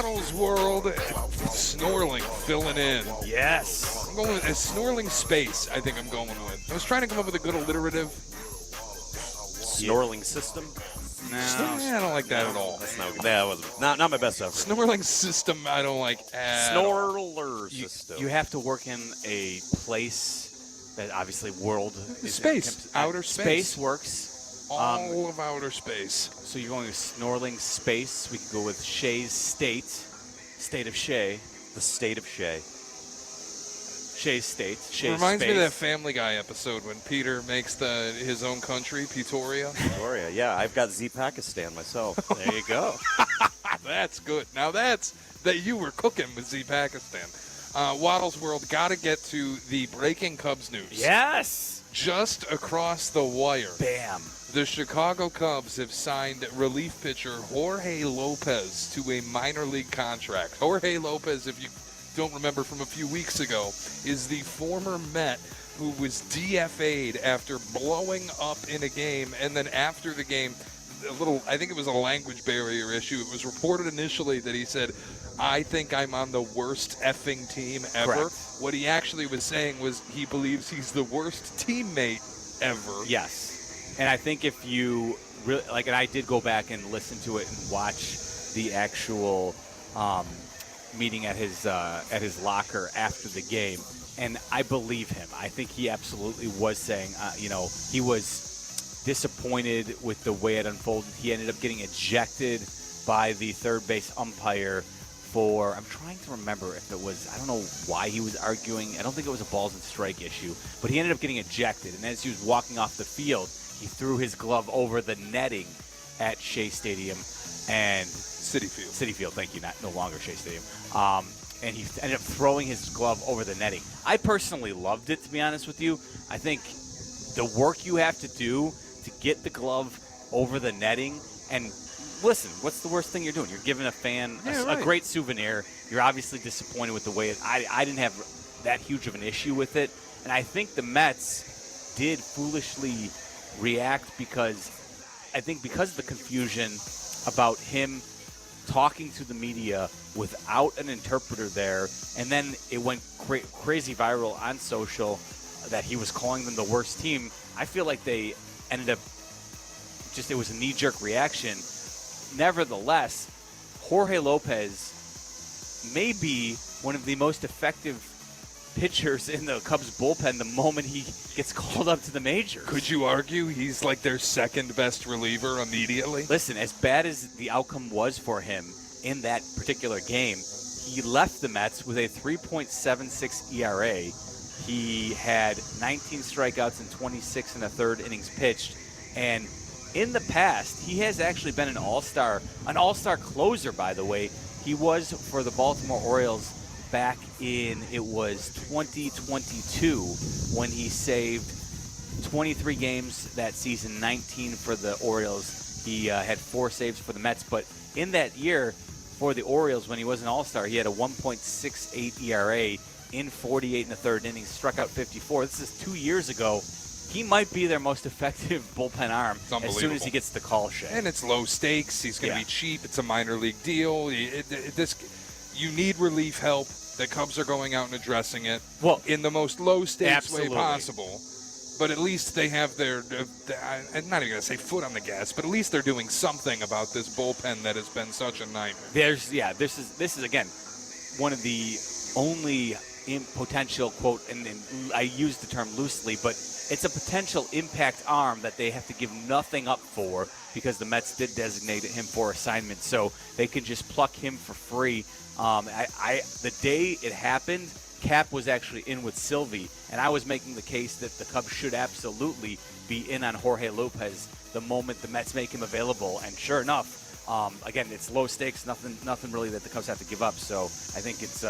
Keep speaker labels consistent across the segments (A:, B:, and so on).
A: Waddle's World, Snorling filling in.
B: Yes.
A: I'm going with a Snorling Space, I think I'm going with. I was trying to come up with a good alliterative.
C: Snorling system?
B: No.
A: I don't like that at all.
C: That's that wasn't not my best effort.
A: Snorling system, I don't like at all.
C: Snorler system.
B: You have to work in a place that obviously world is
A: Space. Outer space.
B: Space works.
A: All of outer space.
B: So you're going with Snorling Space. We could go with Shea's State of Shea.
C: The state of Shea.
B: Shea's State. Shea's
A: Reminds
B: Space.
A: me of that Family Guy episode when Peter makes his own country, Pretoria.
C: Gloria, yeah, I've got Z Pakistan myself.
B: There you go.
A: That's good. Now that you were cooking with Z Pakistan. Waddle's World, got to get to the breaking Cubs news.
B: Yes.
A: Just across the wire.
B: Bam.
A: The Chicago Cubs have signed relief pitcher Jorge Lopez to a minor league contract. Jorge Lopez, if you don't remember from a few weeks ago, is the former Met who was DFA'd after blowing up in a game, and then after the game, I think it was a language barrier issue. It was reported initially that he said, I think I'm on the worst effing team ever.
B: Correct.
A: What he actually was saying was he believes he's the worst teammate ever.
B: Yes. And I think if you really, and I did go back and listen to it and watch the actual meeting at his locker after the game, and I believe him. I think he absolutely was saying, he was disappointed with the way it unfolded. He ended up getting ejected by the third base umpire for, I'm trying to remember if it was, I don't know why he was arguing. I don't think it was a balls and strike issue, but he ended up getting ejected. And as he was walking off the field, he threw his glove over the netting at Shea Stadium and
A: Citi Field,
B: thank you, no longer Shea Stadium. And he ended up throwing his glove over the netting. I personally loved it, to be honest with you. I think the work you have to do to get the glove over the netting, and listen, what's the worst thing you're doing? You're giving a fan a great souvenir. You're obviously disappointed with the way I didn't have that huge of an issue with it. And I think the Mets did foolishly react because of the confusion about him talking to the media without an interpreter there, and then it went crazy viral on social that he was calling them the worst team. I feel like they ended up it was a knee-jerk reaction. Nevertheless, Jorge Lopez may be one of the most effective pitchers in the Cubs bullpen the moment he gets called up to the majors.
A: Could you argue he's like their second best reliever immediately?
B: Listen, as bad as the outcome was for him in that particular game, he left the Mets with a 3.76 ERA. He had 19 strikeouts and 26 and a third innings pitched. And in the past, he has actually been an all-star closer, by the way. He was for the Baltimore Orioles back in, it was 2022, when he saved 23 games that season, 19 for the Orioles. He had 4 saves for the Mets. But in that year for the Orioles, when he was an all-star, he had a 1.68 ERA in 48 and a third innings, struck out 54. This is 2 years ago. He might be their most effective bullpen arm as soon as he gets the call, Shea.
A: And it's low stakes. He's going to be cheap. It's a minor league deal. You need relief help. The Cubs are going out and addressing it in the most low stakes way possible. But at least they have I'm not even going to say foot on the gas, but at least they're doing something about this bullpen that has been such a nightmare.
B: This is again one of the only potential, quote, and I use the term loosely, but it's a potential impact arm that they have to give nothing up for because the Mets did designate him for assignment, so they can just pluck him for free. The day it happened, Cap was actually in with Silvy, and I was making the case that the Cubs should absolutely be in on Jorge Lopez the moment the Mets make him available, and sure enough, again, it's low stakes, nothing really that the Cubs have to give up, so I think it's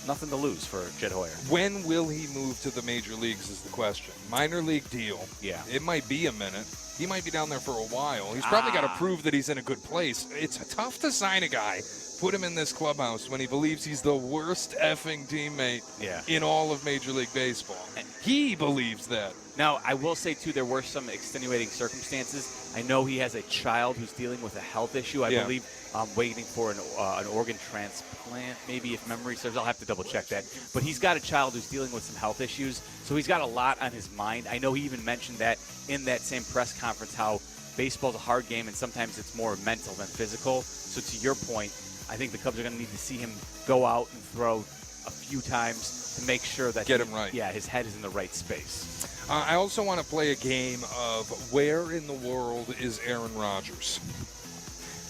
B: nothing to lose for Jed Hoyer.
A: When will he move to the major leagues is the question. Minor league deal.
B: Yeah.
A: It might be a minute. He might be down there for a while. He's probably got to prove that he's in a good place. It's tough to sign a guy put him in this clubhouse when he believes he's the worst effing teammate in all of Major League Baseball. He believes that.
B: Now, I will say, too, there were some extenuating circumstances. I know he has a child who's dealing with a health issue. I believe waiting for an organ transplant, maybe, if memory serves. I'll have to double-check that. But he's got a child who's dealing with some health issues, so he's got a lot on his mind. I know he even mentioned that in that same press conference, how baseball's a hard game, and sometimes it's more mental than physical. So to your point, I think the Cubs are going to need to see him go out and throw a few times to make sure that
A: him right.
B: Yeah, his head is in the right space.
A: I also want to play a game of where in the world is Aaron Rodgers?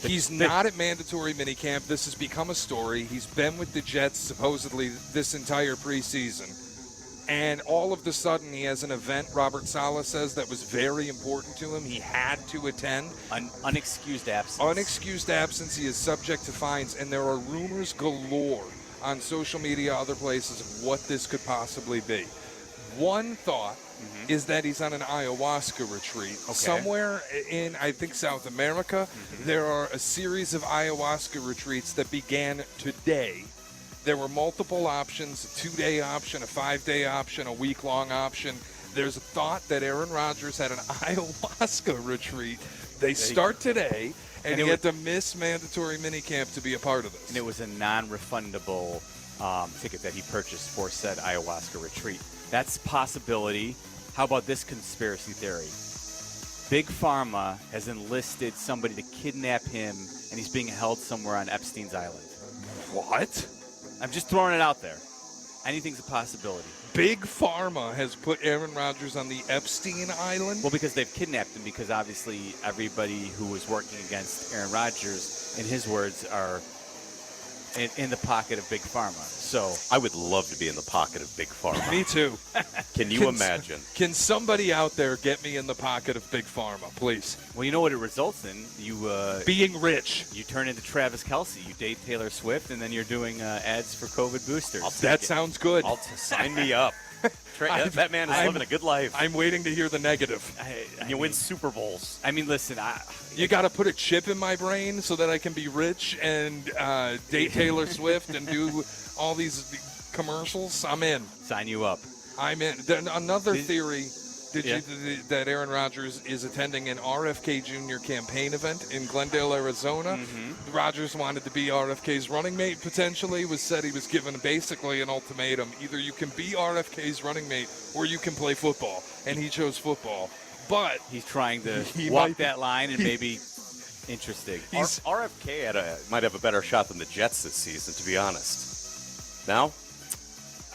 A: He's not at mandatory minicamp. This has become a story. He's been with the Jets supposedly this entire preseason. And all of a sudden, he has an event, Robert Saleh says, that was very important to him. He had to attend.
B: Unexcused absence.
A: Unexcused absence. He is subject to fines. And there are rumors galore on social media, other places, of what this could possibly be. One thought is that he's on an ayahuasca retreat. Okay. Somewhere in, I think, South America, there are a series of ayahuasca retreats that began today. There were multiple options, a 2-day option, a 5-day option, a week-long option. There's a thought that Aaron Rodgers had an ayahuasca retreat. They start today, and he had to miss mandatory minicamp to be a part of this.
B: And it was a non-refundable ticket that he purchased for said ayahuasca retreat. That's a possibility. How about this conspiracy theory? Big Pharma has enlisted somebody to kidnap him, and he's being held somewhere on Epstein's Island.
A: What?
B: I'm just throwing it out there. Anything's a possibility.
A: Big Pharma has put Aaron Rodgers on the Epstein Island?
B: Well, because they've kidnapped him, because obviously everybody who was working against Aaron Rodgers, in his words, are in the pocket of Big Pharma. So
C: I would love to be in the pocket of Big Pharma.
A: Me too.
C: Can you imagine?
A: Can somebody out there get me in the pocket of Big Pharma, please?
B: Well, you know what it results in? You
A: being rich.
B: You turn into Travis Kelce. You date Taylor Swift, and then you're doing ads for COVID boosters.
A: That sounds good.
C: Sign me up. That man is living a good life.
A: I'm waiting to hear the negative.
C: And you win Super Bowls.
B: I mean, listen.
A: You got to put a chip in my brain so that I can be rich and date Taylor Swift and do all these commercials. I'm in.
B: Sign you up.
A: I'm in. Another theory that Aaron Rodgers is attending an RFK Jr. campaign event in Glendale, Arizona. Rodgers wanted to be RFK's running mate, potentially. Was said he was given basically an ultimatum. Either you can be RFK's running mate or you can play football. And he chose football. But
B: he's trying to walk that line and maybe interesting.
C: RFK might have a better shot than the Jets this season, to be honest. Now?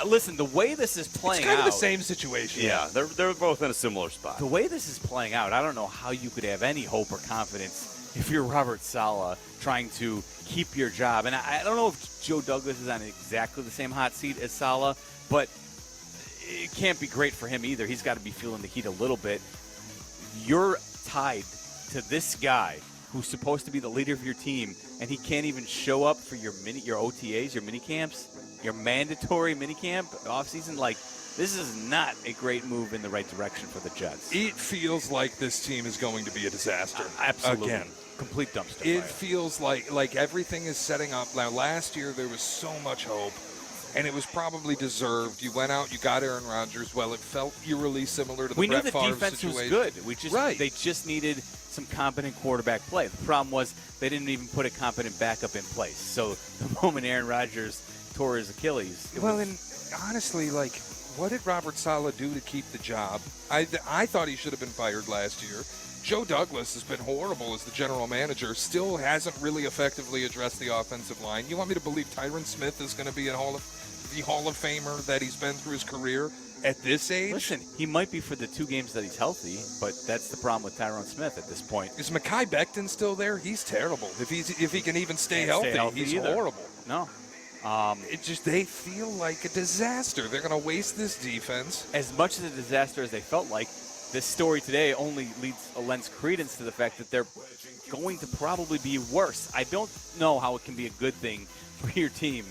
B: Listen, the way this is playing out...
A: It's kind of the same situation.
C: Yeah, they're both in a similar spot.
B: The way this is playing out, I don't know how you could have any hope or confidence if you're Robert Saleh trying to keep your job. And I don't know if Joe Douglas is on exactly the same hot seat as Saleh, but it can't be great for him either. He's got to be feeling the heat a little bit. You're tied to this guy who's supposed to be the leader of your team, and he can't even show up for your OTAs, your mini camps, your mandatory minicamp offseason. Like, this is not a great move in the right direction for the Jets.
A: It feels like this team is going to be a disaster.
B: Absolutely.
A: Again.
B: Complete dumpster
A: It
B: fire.
A: feels like everything is setting up. Now, last year there was so much hope, and it was probably deserved. You went out, you got Aaron Rodgers. Well, it felt eerily similar to the Brett Favre
B: situation. We knew the defense was good. They just needed some competent quarterback play. The problem was they didn't even put a competent backup in place. So the moment Aaron Rodgers tore his Achilles.
A: And honestly, what did Robert Saleh do to keep the job? I thought he should have been fired last year. Joe Douglas has been horrible as the general manager, still hasn't really effectively addressed the offensive line. You want me to believe Tyron Smith is going to be the Hall of Famer that he's been through his career at this age?
B: Listen, he might be for the 2 games that he's healthy, but that's the problem with Tyron Smith at this point.
A: Is Mekhi Becton still there? He's terrible. If he can even stay healthy, he's horrible.
B: No.
A: They feel like a disaster. They're going to waste this defense.
B: As much as a disaster as they felt like, this story today only lends credence to the fact that they're going to probably be worse. I don't know how it can be a good thing for your team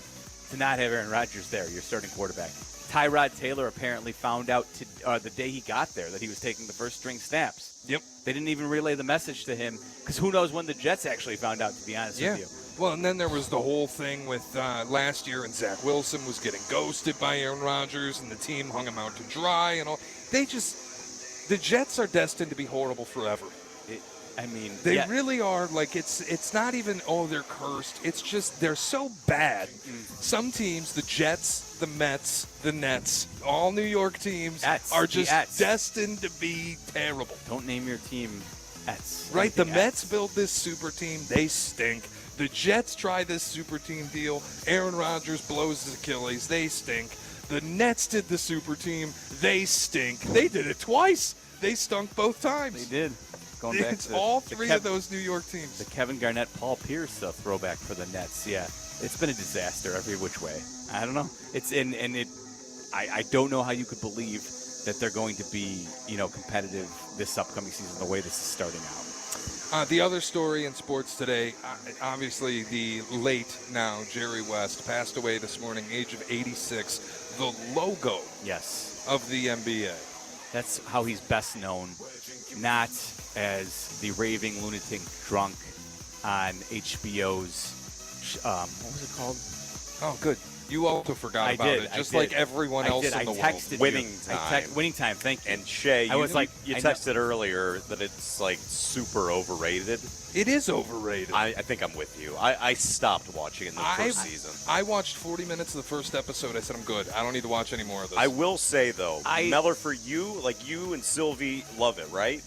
B: to not have Aaron Rodgers there, your starting quarterback. Tyrod Taylor apparently found out the day he got there that he was taking the first-string snaps.
A: Yep.
B: They didn't even relay the message to him because who knows when the Jets actually found out, to be honest with you.
A: Well, and then there was the whole thing with last year, and Zach Wilson was getting ghosted by Aaron Rodgers, and the team hung him out to dry, and all. The Jets are destined to be horrible forever. They really are. Like, it's not even, they're cursed. It's just they're so bad. Some teams, the Jets, the Mets, the Nets, all New York teams are just destined to be terrible.
B: Don't name your team Ets.
A: Right, the Mets built this super team. They stink. The Jets try this super team deal. Aaron Rodgers blows his Achilles. They stink. The Nets did the super team. They stink. They did it twice. They stunk both times.
B: They did. Going back
A: It's all three of those New York teams.
B: The Kevin Garnett, Paul Pierce throwback for the Nets. Yeah, it's been a disaster every which way. I don't know. I don't know how you could believe that they're going to be, competitive this upcoming season the way this is starting out.
A: The other story in sports today, obviously the late now Jerry West passed away this morning, age of 86. The logo of the NBA.
B: That's how he's best known, not as the raving lunatic drunk on HBO's, what was it called?
A: Oh, good. You also forgot about it, just like everyone else in the world.
C: Winning time.
B: Winning time, thank you.
C: And Shea, you texted earlier that it's like super overrated.
A: It is overrated.
C: I think I'm with you. I stopped watching it in the first season.
A: I watched 40 minutes of the first episode. I said, I'm good. I don't need to watch any more of this.
C: I will say, though, Meller, for you, like you and Silvy love it, right?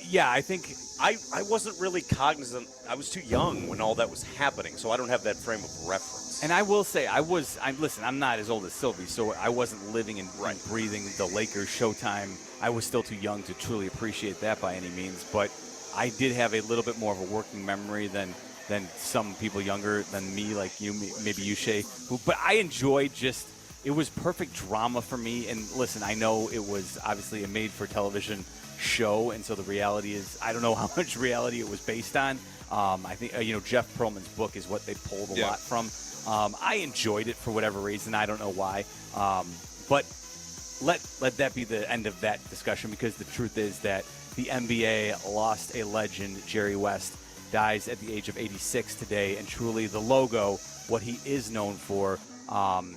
B: Yeah, I think
C: I wasn't really cognizant. I was too young when all that was happening, so I don't have that frame of reference.
B: And I will say, listen, I'm not as old as Silvy, so I wasn't living and breathing the Lakers Showtime. I was still too young to truly appreciate that by any means, but I did have a little bit more of a working memory than some people younger than me, like you, maybe you, Shea. But I enjoyed it was perfect drama for me. And listen, I know it was obviously a made-for-television show, and so the reality is, I don't know how much reality it was based on. I think Jeff Pearlman's book is what they pulled a lot from. I enjoyed it for whatever reason. I don't know why. But let that be the end of that discussion, because the truth is that the NBA lost a legend. Jerry West dies at the age of 86 today, and truly the logo, what he is known for, a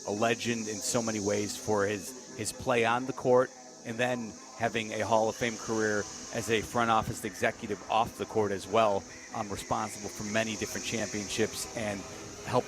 B: legend in so many ways for his play on the court, and then having a Hall of Fame career as a front office executive off the court as well, responsible for many different championships and help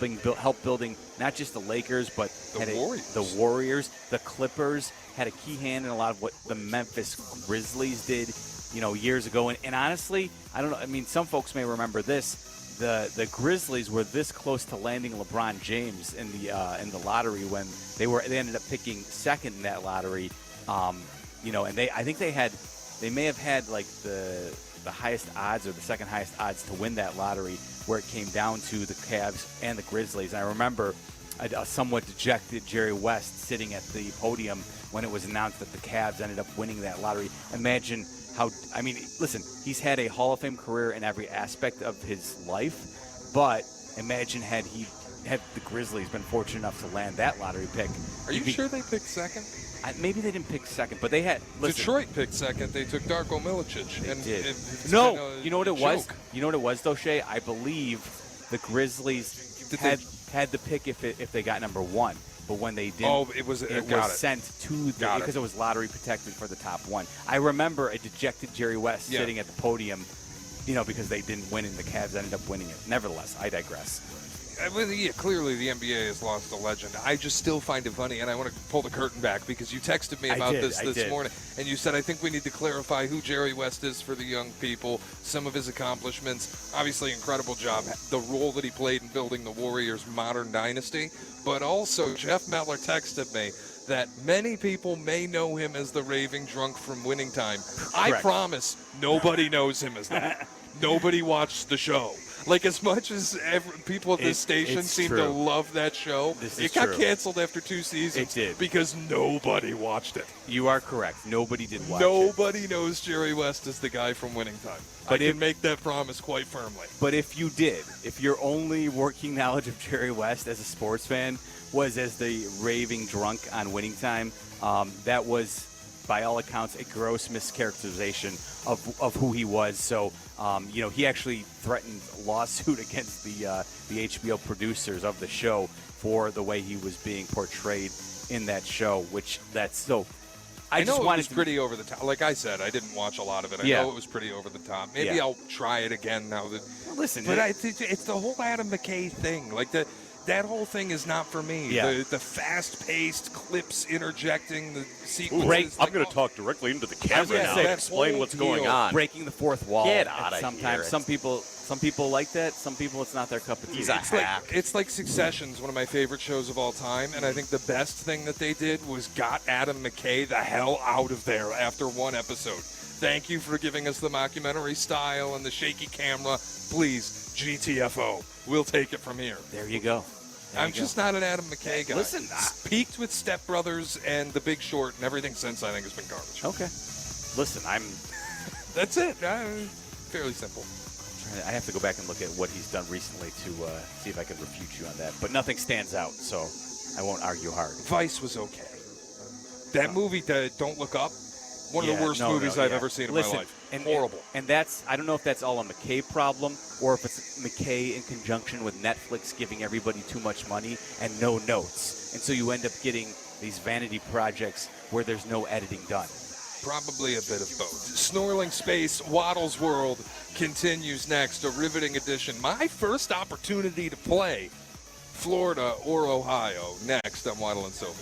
B: building not just the Lakers, but the Warriors, the Clippers, had a key hand in a lot of what the Memphis Grizzlies did, years ago. And honestly, I don't know. I mean, some folks may remember this. The Grizzlies were this close to landing LeBron James in the lottery when they ended up picking second in that lottery. And they may have had like the highest odds or the second highest odds to win that lottery, where it came down to the Cavs and the Grizzlies. And I remember a somewhat dejected Jerry West sitting at the podium when it was announced that the Cavs ended up winning that lottery. Imagine listen, he's had a Hall of Fame career in every aspect of his life, but imagine had the Grizzlies been fortunate enough to land that lottery pick.
A: Are you sure they picked second?
B: Maybe they didn't pick second, but they had. Listen,
A: Detroit picked second. They took Darko Milicic.
B: They did.
A: You
B: know what it was? You know what it was, though, Shea? I believe the Grizzlies had the pick if they got number one. But when they didn't,
A: it was
B: sent to because it was lottery protected for the top one. I remember a dejected Jerry West sitting at the podium, because they didn't win and the Cavs ended up winning it. Nevertheless, I digress.
A: Clearly the NBA has lost a legend. I just still find it funny, and I want to pull the curtain back because you texted me about this morning, and you said, I think we need to clarify who Jerry West is for the young people, some of his accomplishments. Obviously, incredible job, the role that he played in building the Warriors' modern dynasty. But also, Jeff Meller texted me that many people may know him as the raving drunk from Winning Time. Correct. I promise nobody knows him as that. Nobody watched the show. Like, as much as people at this station seem to love that show, it got canceled after 2 seasons.
B: It did.
A: Because nobody watched it.
B: You are correct. Nobody did watch
A: Nobody knows Jerry West is the guy from Winning Time. But I can make that promise quite firmly.
B: But if you did, if your only working knowledge of Jerry West as a sports fan was as the raving drunk on Winning Time, that was by all accounts, a gross mischaracterization of who he was. So, he actually threatened a lawsuit against the HBO producers of the show for the way he was being portrayed in that show, I
A: know
B: just
A: it
B: wanted
A: was pretty over the top. Like I said, I didn't watch a lot of it. I know it was pretty over the top. Maybe I'll try it again now that.
B: Listen,
A: but it's the whole Adam McKay thing. Like that whole thing is not for me.
B: Yeah.
A: The fast-paced clips interjecting the sequences.
C: I'm going to talk directly into the camera now and explain what's going on.
B: Breaking the fourth wall.
C: Get out of
B: sometimes
C: here.
B: Some people like that. Some people, it's not their cup of tea.
A: It's like Succession's one of my favorite shows of all time, and I think the best thing that they did was got Adam McKay the hell out of there after one episode. Thank you for giving us the mockumentary style and the shaky camera. Please, GTFO. We'll take it from here.
B: There you go.
A: I'm just not an Adam McKay guy.
B: Listen,
A: peaked with Step Brothers and The Big Short, and everything since I think has been garbage.
B: Okay. Listen,
A: That's it. Fairly simple.
B: I have to go back and look at what he's done recently to see if I can refute you on that. But nothing stands out, so I won't argue hard.
A: Vice was okay. That movie, Don't Look Up, one of the worst movies I've ever seen in my life. Horrible.
B: And that's, I don't know if that's all a McKay problem or if it's McKay in conjunction with Netflix giving everybody too much money and no notes. And so you end up getting these vanity projects where there's no editing done.
A: Probably a bit of both. Snorling Space, Waddle's World continues next, a riveting edition. My first opportunity to play Florida or Ohio next on Waddle and Silvy.